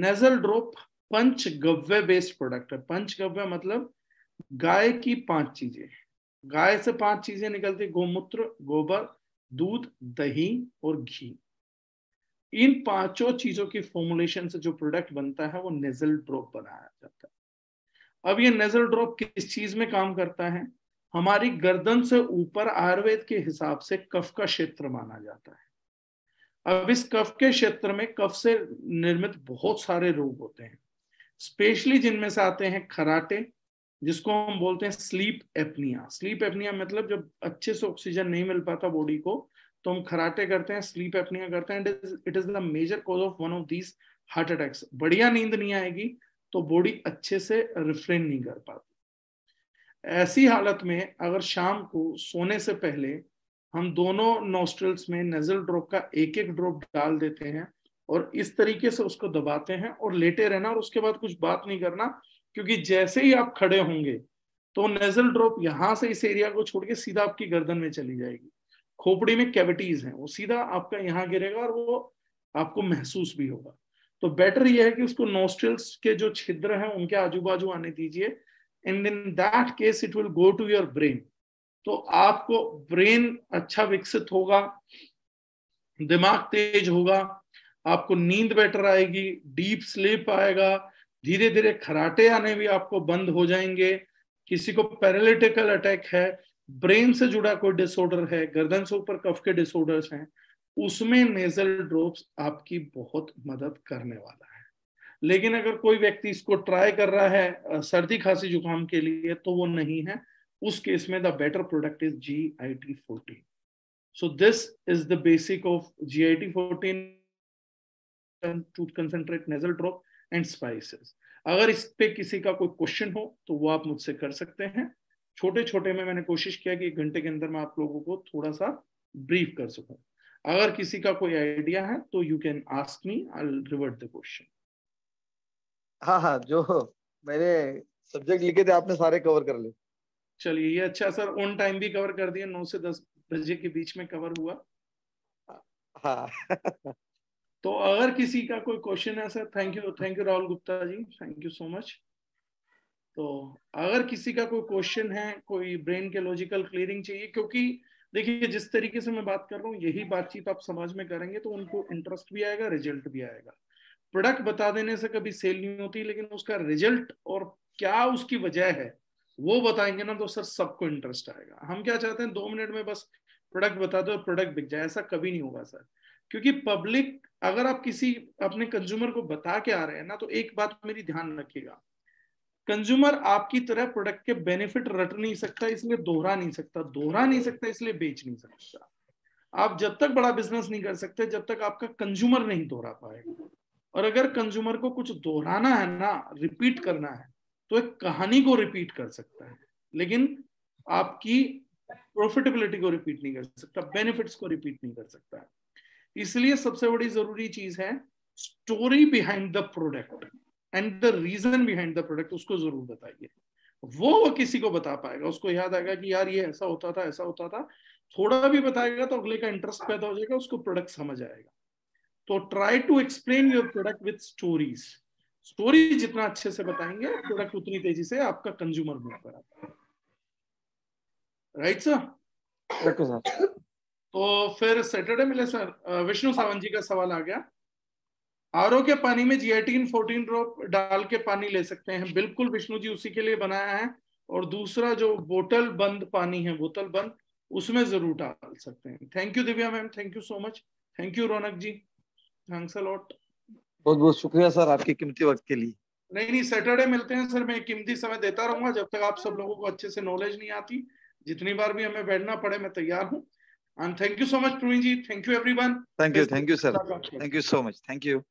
Nasal drop पंचगव्य based product है। पंचगव्य मतलब गाय की 5 चीजें, गाय से 5 चीजें निकलती, गोमूत्र, गोबर, दूध, दही और घी। इन 5 चीजों की फॉर्मुलेशन से जो प्रोडक्ट बनता है वो नेजल ड्रॉप बनाया जाता है। अब ये नेजल ड्रॉप किस चीज में काम करता है? हमारी गर्दन से ऊपर आयुर्वेद के हिसाब से कफ का क्षेत्र माना जाता है। अब इस कफ के क्षेत्र में कफ से निर्मित बहुत सारे रोग होते हैं, स्पेशली जिनमें से आते हैं खराटे, जिसको हम बोलते हैं स्लीप एपनिया। स्लीप एपनिया मतलब जब अच्छे से ऑक्सीजन नहीं मिल पाता बॉडी को तो हम खराटे करते हैं, स्लीप एपनिया करते हैं। It is the major cause of one of these heart attacks. बढ़िया नींद नहीं आएगी तो बॉडी अच्छे से रिफ्रेन नहीं कर पाती। ऐसी हालत में अगर शाम को सोने से पहले हम दोनों नोस्ट्रल्स में नेजल ड्रॉप का एक एक ड्रॉप डाल देते हैं और इस तरीके से उसको दबाते हैं और लेटे रहना, और उसके बाद कुछ बात नहीं करना, क्योंकि जैसे ही आप खड़े होंगे तो नेजल ड्रॉप यहां से इस एरिया को छोड़ के सीधा आपकी गर्दन में चली जाएगी। खोपड़ी में कैविटीज हैं, वो सीधा आपका यहाँ गिरेगा और वो आपको महसूस भी होगा। तो बेटर ये है कि उसको नोस्ट्रल्स के जो छिद्र हैं उनके आजू बाजू आने दीजिए, and in that case it will go to your brain. तो आपको ब्रेन अच्छा विकसित होगा, दिमाग तेज होगा, आपको नींद बेटर आएगी, डीप स्लीप आएगा, धीरे धीरे खराटे आने भी आपको बंद हो जाएंगे। किसी को पैरालिटिकल अटैक है, ब्रेन से जुड़ा कोई डिसऑर्डर है, गर्दन से ऊपर कफ के डिसऑर्डर्स हैं, उसमें नेजल ड्रॉप्स आपकी बहुत मदद करने वाला है। लेकिन अगर कोई व्यक्ति इसको ट्राई कर रहा है सर्दी खांसी जुकाम के लिए तो वो नहीं है, उस केस में the better product is GIT14। So this is the basic of GIT14 to concentrate nasal drop and spices। अगर इस पे किसी का कोई क्वेश्चन हो तो वो आप मुझसे कर सकते हैं। छोटे छोटे में मैंने कोशिश किया कि 1 घंटे के अंदर मैं आप लोगों को थोड़ा सा ब्रीफ कर सकूं। अगर किसी का कोई आइडिया है तो you can ask me, I will revert the question. हाँ हाँ, जो मैंने सब्जेक्ट लिखे थे आपने सारे कवर कर ले। चलिए ये अच्छा सर, ऑन टाइम भी कवर कर दिया, 9 से 10 बजे के बीच में कवर हुआ। हाँ तो अगर किसी का कोई क्वेश्चन है sir, thank you Rahul Gupta ji, thank you so much. तो अगर किसी का कोई क्वेश्चन है, कोई ब्रेन के लॉजिकल क्लियरिंग चाहिए, क्योंकि देखिए जिस तरीके से मैं बात कर रहा हूँ यही बातचीत आप समाज में करेंगे तो उनको इंटरेस्ट भी आएगा, रिजल्ट भी आएगा। प्रोडक्ट बता देने से कभी सेल नहीं होती, लेकिन उसका रिजल्ट और क्या उसकी वजह है वो बताएंगे ना तो सर सबको इंटरेस्ट आएगा। हम क्या चाहते हैं 2 मिनट में बस प्रोडक्ट बता दो और प्रोडक्ट बिक जाए, ऐसा कभी नहीं होगा सर। क्योंकि पब्लिक, अगर आप किसी अपने कंज्यूमर को बता के आ रहे हैं ना, तो एक बात मेरी ध्यान रखिएगा, कंज्यूमर आपकी तरह प्रोडक्ट के बेनिफिट रट नहीं सकता, इसलिए दोहरा नहीं सकता इसलिए बेच नहीं सकता। आप जब तक बड़ा बिजनेस नहीं कर सकते जब तक आपका कंज्यूमर नहीं दोहरा पाएगा। और अगर कंज्यूमर को कुछ दोहराना है ना, रिपीट करना है, तो एक कहानी को रिपीट कर सकता है, लेकिन आपकी प्रॉफिटेबिलिटी को रिपीट नहीं कर सकता, बेनिफिट्स को रिपीट नहीं कर सकता। इसलिए सबसे बड़ी जरूरी चीज है story behind the product and the reason behind the product, उसको जरूर बताइए। वो किसी को बता पाएगा, उसको याद आएगा कि यार ये ऐसा होता था ऐसा होता था। थोड़ा भी बताएगा तो अगले का इंटरेस्ट पैदा हो जाएगा, उसको प्रोडक्ट समझ आएगा। तो try to explain your product with stories. Story जितना अच्छे से बताएंगे प्रोडक्ट उतनी तेजी से आपका कंज्यूमर मूव कराता है। Right sir? Okay sir. तो फिर सैटरडे मिले सर। विष्णु सावंत जी का सवाल आ गया, आरओ के पानी में GIT14 ड्रॉप डाल के पानी ले सकते हैं? बिल्कुल विष्णु जी, उसी के लिए बनाया है। और दूसरा जो बोतल बंद पानी है, बोतल बंद, उसमें जरूर डाल सकते हैं। Thank you Divya ma'am, thank you so much. Thank you Raunak ji, thanks a lot. बहुत बहुत शुक्रिया सर आपके कीमती वक्त के लिए। नहीं सैटरडे मिलते हैं सर, मैं कीमती समय देता रहूंगा जब तक आप सब लोगों को अच्छे से नॉलेज नहीं आती। जितनी बार भी हमें बैठना पड़े मैं तैयार हूँ। And thank you so much Praveen ji, thank you everyone. Thank you sir, thank you so much, thank you.